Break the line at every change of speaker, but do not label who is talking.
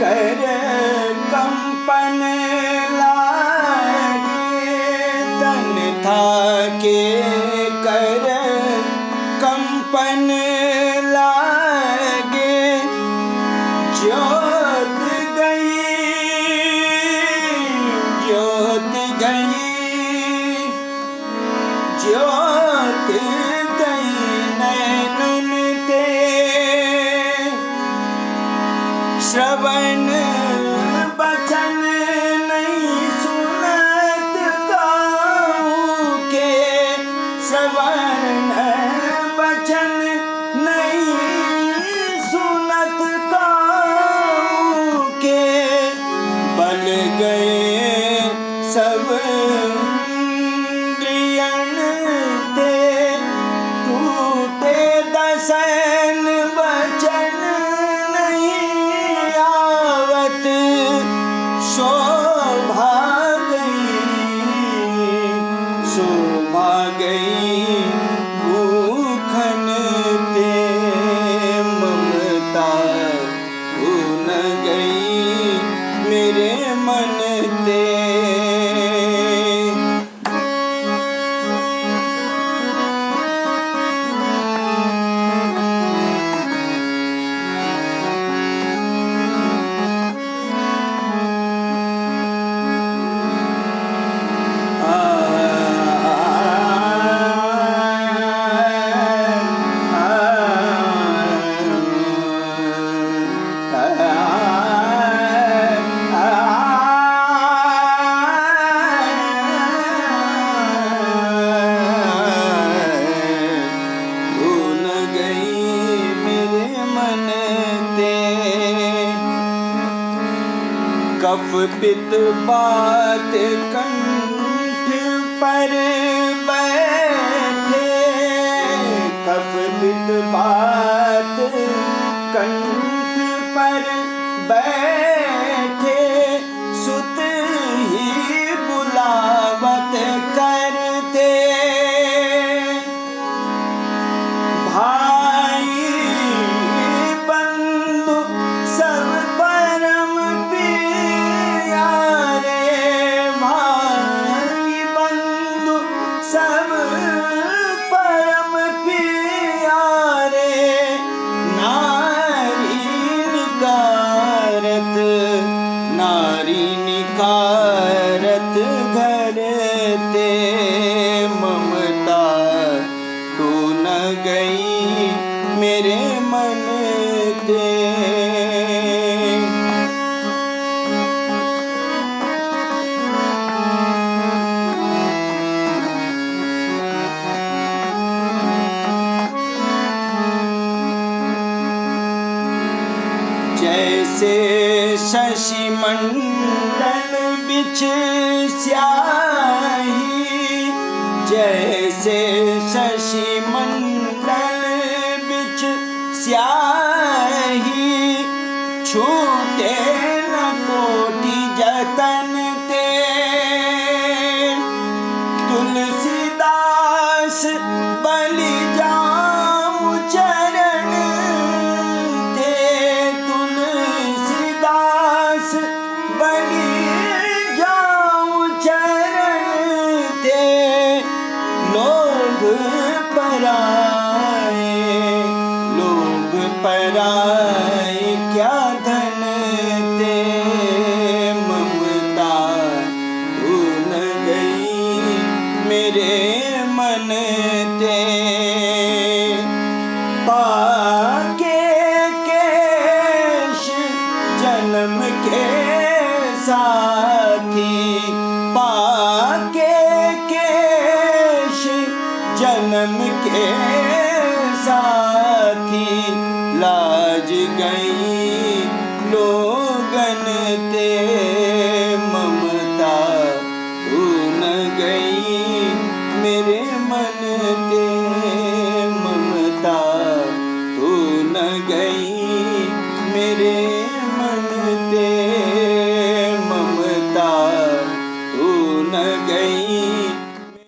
कर कंपन लागे, तन थाके कर कंपन लागे। ज्योत गई, ज्योत गई, ज्योत गई नैनन ते। श्रवण बचन नहीं सुनत काहू के, श्रवण बचन नहीं सुनत काहू के। बल गए सब इंद्रियन ते, टूटे दसन वचन नहीं आवत। शोभा गई, शोभा गई भूखन ते। ममता भून गई मेरे मन ते। कफ पित्त बात कंठ पर बैठे, कफ पित्त बात कंठ पर बैठे। सुत ही बुलावत करते, भाई बंधु सब परम प्यारे। भाई बंधु सब परम प्यारे। नारी निकारत, नारी निकारत घर ते। ममता तू न गई मेरे मन ते। जैसे शशि मंडल बिछ स्याही, जैसे शशि मंडल बिछ स्याही। छूटे न कोटि जतन ते, तुलसीदास बलि जाऊं चरण ते। तुलसीदास बलि जाऊं चरण ते। लोभ पराए, लोभ पराए क्या धन ते। ममता भूल गई मेरे मन ते। पाके केश जन्म के साथी, पाके केश जन्म के साथी। लाज गई लोगन ते, ममता भूल गई मेरे मन ते। ममता भूल गई मेरे